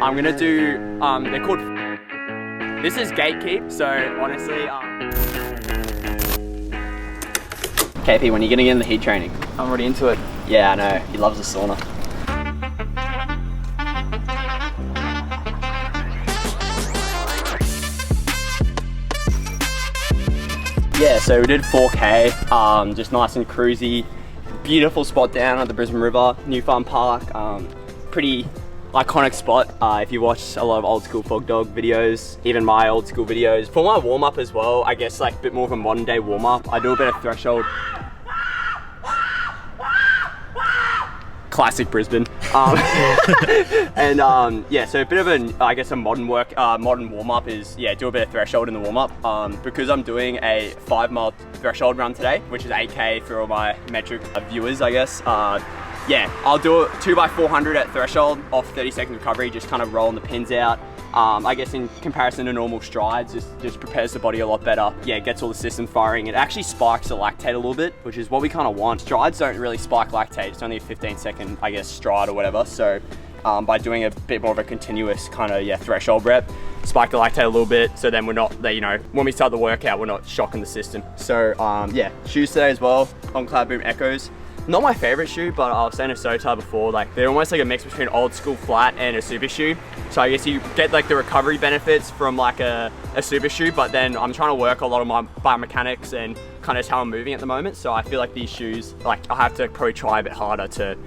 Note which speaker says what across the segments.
Speaker 1: I'm gonna do, they're called, this is gatekeep, so honestly, KP, when are you gonna get in the heat training?
Speaker 2: I'm already into it.
Speaker 1: Yeah, I know, he loves the sauna. Yeah, so we did 4K, just nice and cruisy. Beautiful spot down at the Brisbane River, New Farm Park. Pretty iconic spot. If you watch a lot of old school Fog Dog videos, even my old school videos. For my warm up as well, I guess like a bit more of a modern day warm up. I do a bit of threshold. Classic Brisbane. And yeah, so a bit of I guess a modern warm up is, yeah, do a bit of threshold in the warm up. Because I'm doing a 5 mile threshold run today, which is 8K for all my metric viewers, I guess. Yeah, I'll do a 2x400 at threshold off 30-second recovery, just kind of rolling the pins out. I guess in comparison to normal strides, just prepares the body a lot better. Yeah, it gets all the systems firing. It actually spikes the lactate a little bit, which is what we kind of want. Strides don't really spike lactate. It's only a 15-second, I guess, stride or whatever. So by doing a bit more of a continuous kind of, yeah, threshold rep, spike the lactate a little bit, so then we're not, you know, when we start the workout, we're not shocking the system. So yeah, shoes today as well, on Cloud Boom Echoes. Not my favorite shoe, but I was saying to Sota before, like they're almost like a mix between old school flat and a super shoe. So I guess you get like the recovery benefits from like a super shoe, but then I'm trying to work a lot of my biomechanics and kind of how I'm moving at the moment. So I feel like these shoes, like I have to probably try a bit harder to,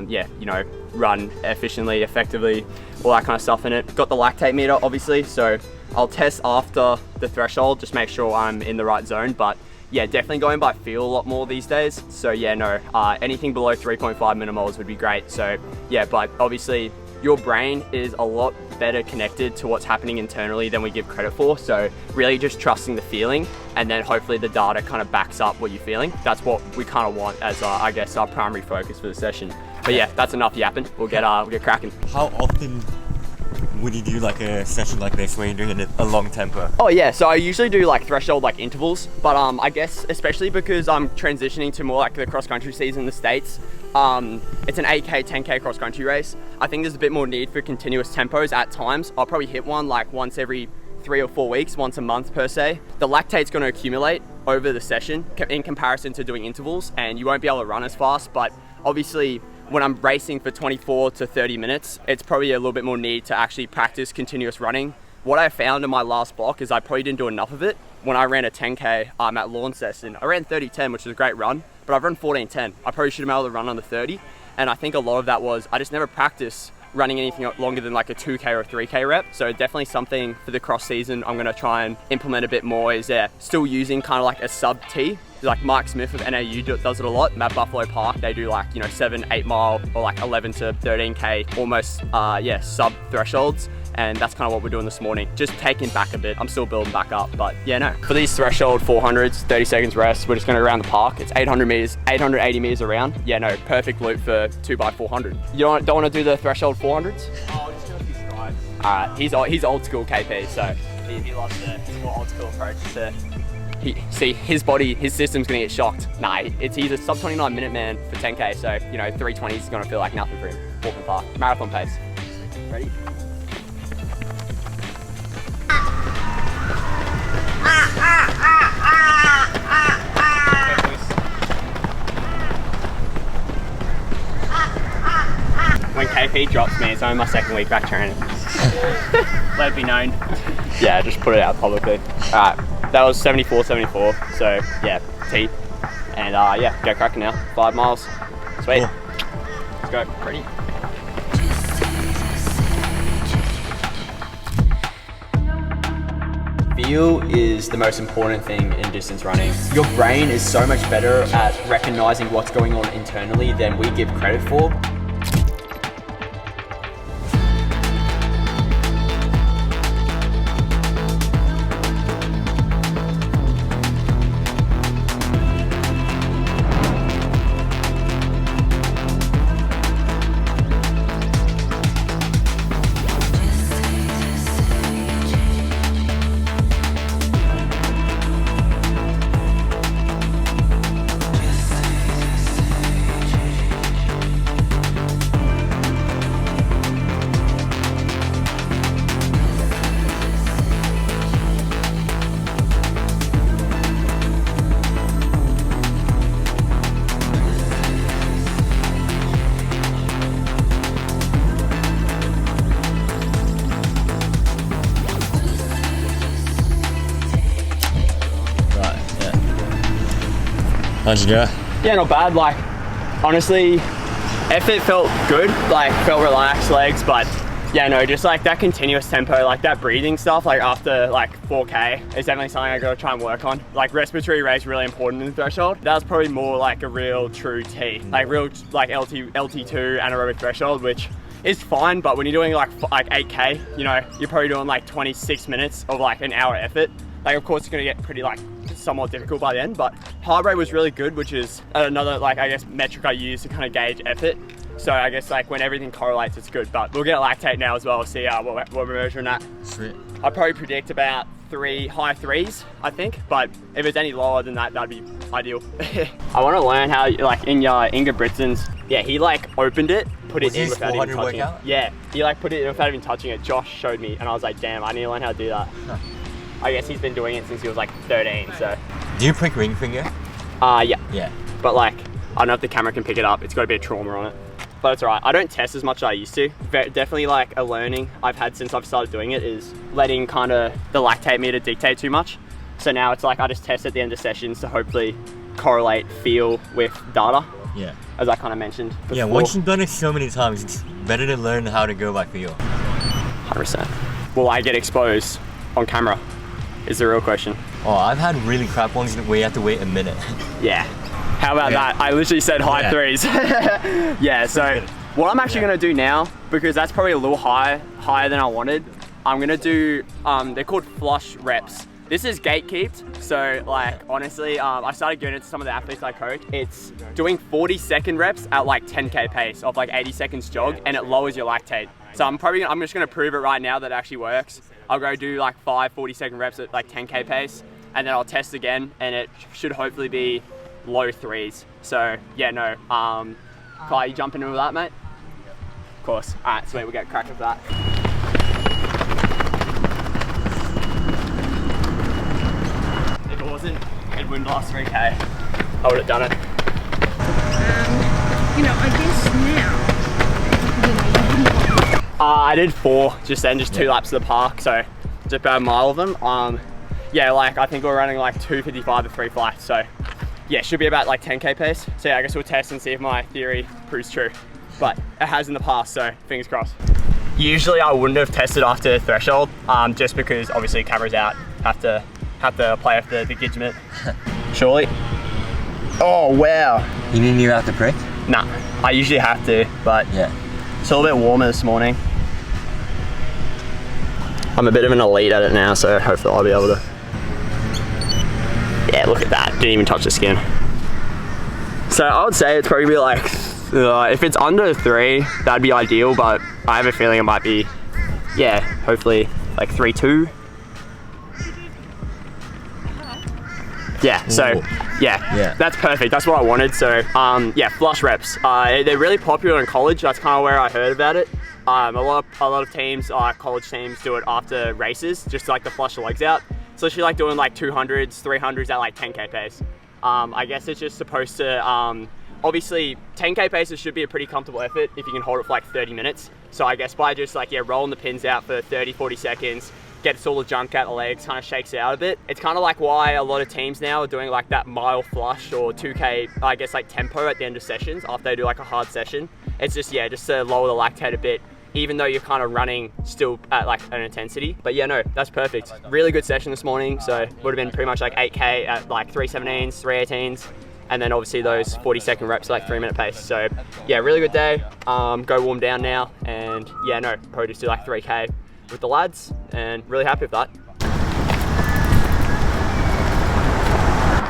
Speaker 1: yeah, you know, run efficiently, effectively, all that kind of stuff in it. Got the lactate meter, obviously, so I'll test after the threshold, just make sure I'm in the right zone. But yeah, definitely going by feel a lot more these days. So yeah, no, anything below 3.5 millimoles would be great. So yeah, but obviously your brain is a lot better connected to what's happening internally than we give credit for. So really just trusting the feeling, and then hopefully the data kind of backs up what you're feeling. That's what we kind of want as I guess our primary focus for the session. But yeah, that's enough yapping. We'll get cracking.
Speaker 3: How often would you do like a session like this where you're doing a long tempo?
Speaker 1: Oh yeah, so I usually do like threshold like intervals, but I guess especially because I'm transitioning to more like the cross country season in the States, it's an 8K, 10K cross country race. I think there's a bit more need for continuous tempos at times. I'll probably hit one like once every 3 or 4 weeks, once a month per se. The lactate's going to accumulate over the session in comparison to doing intervals, and you won't be able to run as fast, but obviously when I'm racing for 24 to 30 minutes, it's probably a little bit more need to actually practice continuous running. What I found in my last block is I probably didn't do enough of it. When I ran a 10K at Launceston, I ran 30:10, which was a great run, but I've run 14:10. I probably should have been able to run under 30. And I think a lot of that was, I just never practiced running anything longer than like a 2K or a 3K rep. So definitely something for the cross season I'm gonna try and implement a bit more is still using kind of like a sub T. Like Mike Smith of NAU does it a lot. At Buffalo Park, they do like, you know, 7, 8 mile or like 11 to 13K, almost, yeah, sub thresholds. And that's kind of what we're doing this morning. Just taking back a bit. I'm still building back up, but yeah, no. For these threshold 400s, 30 seconds rest, we're just gonna go around the park. It's 800 meters, 880 meters around. Yeah, no, perfect loop for 2x400. You don't wanna do the threshold 400s? Oh, just do a few strides. All right, he's old school KP, so he loves the more old school approach to, see his body, his system's gonna get shocked. Nah, he's a sub 29 minute man for 10K, so you know 320 is gonna feel like nothing for him. Walking park, marathon pace. Ready? When KP drops me, it's only my second week back training. Let it be known. Yeah, just put it out publicly. Alright, that was 74, so yeah, T. And yeah, go cracking now. 5 miles. Sweet. Cool. Let's go. Ready? Feel is the most important thing in distance running. Your brain is so much better at recognizing what's going on internally than we give credit for.
Speaker 3: How'd you do it?
Speaker 1: Yeah, not bad. Like, honestly, effort felt good, like felt relaxed legs, but yeah, no, just like that continuous tempo, like that breathing stuff, like after like 4K is definitely something I gotta try and work on. Like respiratory rate's really important in the threshold. That was probably more like a real true T, like real like LT2 anaerobic threshold, which is fine, but when you're doing like 8K, you know, you're probably doing like 26 minutes of like an hour effort. Like, of course, it's gonna get pretty like somewhat difficult by the end, but heart rate was really good, which is another like I guess metric I use to kind of gauge effort. So I guess like when everything correlates, it's good. But we'll get lactate now as well. We'll see what we're measuring at.
Speaker 3: Sweet.
Speaker 1: I'd probably predict about high threes, I think. But if it's any lower than that, that'd be ideal. I want to learn how like in Ingebrigtsen's, yeah, he like opened it, put it in without even touching it. Yeah, he like put it in without even touching it. Josh showed me, and I was like, damn, I need to learn how to do that. Huh. I guess he's been doing it since he was like 13. So.
Speaker 3: Do you prick ring finger?
Speaker 1: Yeah.
Speaker 3: Yeah.
Speaker 1: But like, I don't know if the camera can pick it up. It's got a bit of trauma on it. But it's alright. I don't test as much as I used to. Definitely like a learning I've had since I've started doing it is letting kind of the lactate meter dictate too much. So now it's like I just test at the end of sessions to hopefully correlate feel with data.
Speaker 3: Yeah.
Speaker 1: As I kind of mentioned before.
Speaker 3: Yeah, once you've done it so many times, it's better to learn how to go by feel.
Speaker 1: 100%. Will I get exposed on camera? Is the real question.
Speaker 3: Oh, I've had really crap ones where you have to wait a minute.
Speaker 1: Yeah. How about that? I literally said high threes. Yeah, so what I'm actually gonna do now, because that's probably a little higher than I wanted, I'm gonna do, they're called flush reps. This is gatekeeped, so like honestly, I started giving it to some of the athletes I coach. It's doing 40-second reps at like 10K pace of like 80 seconds jog, and it lowers your lactate. So I'm just gonna prove it right now that it actually works. I'll go do like 5 40-second reps at like 10K pace, and then I'll test again, and it should hopefully be low threes. So yeah, no, Kai, you jumping into that, mate? Of course. All right, sweet, we'll get a crack of that. If it wasn't Edwin last 3K, I would have done it.
Speaker 2: You know, I guess now,
Speaker 1: I did 4 just then, just 2 laps of the park, so just about a mile of them. Yeah, like I think we're running like 2:55 to 3 flights, so yeah, should be about like 10K pace. So yeah, I guess we'll test and see if my theory proves true. But it has in the past, so fingers crossed. Usually I wouldn't have tested after threshold, just because obviously camera's out. Have to play with the gidget. Surely. Oh wow.
Speaker 3: You didn't even have to prick?
Speaker 1: Nah, I usually have to, but
Speaker 3: yeah,
Speaker 1: it's a little bit warmer this morning. I'm a bit of an elite at it now, so hopefully I'll be able to. Yeah, look at that, didn't even touch the skin. So I would say it's probably like, if it's under 3, that'd be ideal, but I have a feeling it might be, yeah, hopefully like 3.2. Yeah, so yeah, that's perfect. That's what I wanted. So yeah, flush reps. They're really popular in college. That's kind of where I heard about it. A lot of teams, college teams, do it after races, just like to flush the legs out. So she's like doing like 200s, 300s at like 10K pace. I guess it's just supposed to, obviously 10K paces should be a pretty comfortable effort if you can hold it for like 30 minutes. So I guess by just like, yeah, rolling the pins out for 30, 40 seconds, gets all the junk out of the legs, kind of shakes it out a bit. It's kind of like why a lot of teams now are doing like that mile flush or 2K, I guess like tempo at the end of sessions after they do like a hard session. It's just, yeah, just to lower the lactate a bit, even though you're kind of running still at like an intensity. But yeah, no, that's perfect. Really good session this morning. So would have been pretty much like 8K at like 3:17s, 3:18s. And then obviously those 40-second reps at like 3-minute pace. So yeah, really good day. Go warm down now. And yeah, no, probably just do like 3K with the lads, and really happy with that.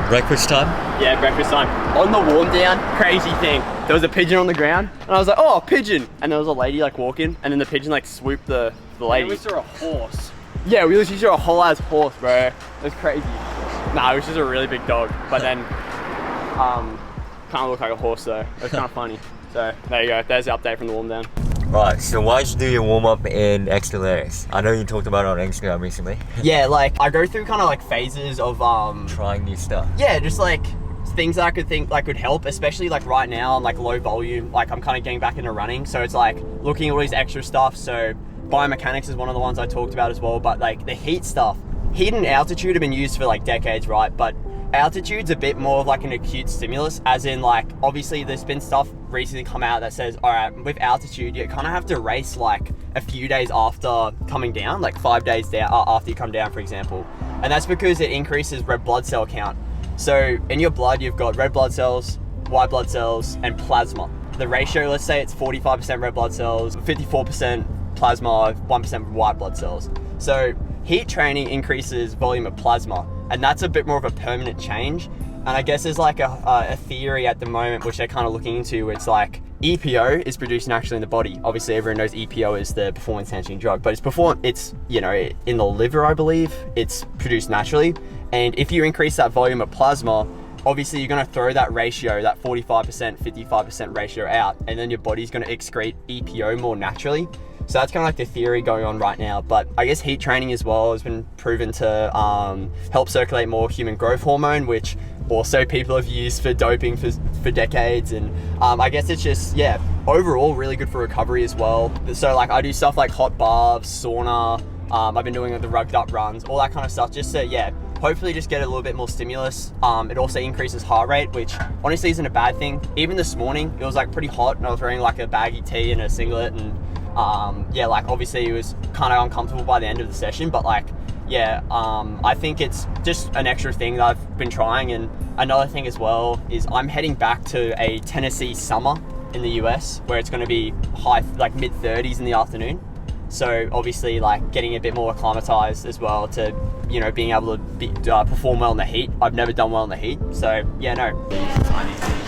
Speaker 3: Breakfast time?
Speaker 1: Yeah, breakfast time. On the warm down, crazy thing. There was a pigeon on the ground, and I was like, oh, pigeon. And there was a lady like walking, and then the pigeon like swooped the lady.
Speaker 4: We saw a horse.
Speaker 1: Yeah, we literally saw a whole ass horse, bro. It was crazy. Nah, it was just a really big dog, but then kind of looked like a horse though. It was kind of funny. So there you go, there's the update from the warm down.
Speaker 3: Right, so why'd you do your warm-up in extra layers? I know you talked about it on Instagram recently.
Speaker 1: Yeah, like I go through kind of like phases of
Speaker 3: trying new stuff.
Speaker 1: Yeah, just like things that I could think like could help, especially like right now I'm like low volume, like I'm kind of getting back into running, so it's like looking at all these extra stuff. So biomechanics is one of the ones I talked about as well, but like the heat stuff, heat and altitude have been used for like decades, right? But altitude's a bit more of like an acute stimulus, as in like, obviously there's been stuff recently come out that says, all right, with altitude, you kind of have to race like a few days after coming down, like 5 days down after you come down, for example. And that's because it increases red blood cell count. So in your blood, you've got red blood cells, white blood cells, and plasma. The ratio, let's say it's 45% red blood cells, 54% plasma, 1% white blood cells. So heat training increases volume of plasma, and that's a bit more of a permanent change. And I guess there's like a theory at the moment, which they're kind of looking into. It's like EPO is produced naturally in the body. Obviously everyone knows EPO is the performance enhancing drug, but it's you know, in the liver, I believe, it's produced naturally. And if you increase that volume of plasma, obviously you're going to throw that ratio, that 45%, 55% ratio out, and then your body's going to excrete EPO more naturally. So that's kind of like the theory going on right now. But I guess heat training as well has been proven to help circulate more human growth hormone, which also people have used for doping for decades. And I guess it's just, yeah, overall really good for recovery as well. So like I do stuff like hot baths, sauna, I've been doing the rugged up runs, all that kind of stuff, just to, yeah, hopefully just get a little bit more stimulus. It also increases heart rate, which honestly isn't a bad thing. Even this morning, it was like pretty hot and I was wearing like a baggy tee and a singlet, and yeah, like obviously it was kind of uncomfortable by the end of the session, but like, yeah, I think it's just an extra thing that I've been trying. And another thing as well is I'm heading back to a Tennessee summer in the US where it's going to be high, like mid 30s in the afternoon. So obviously like getting a bit more acclimatized as well to, you know, being able to perform well in the heat. I've never done well in the heat. So yeah, no.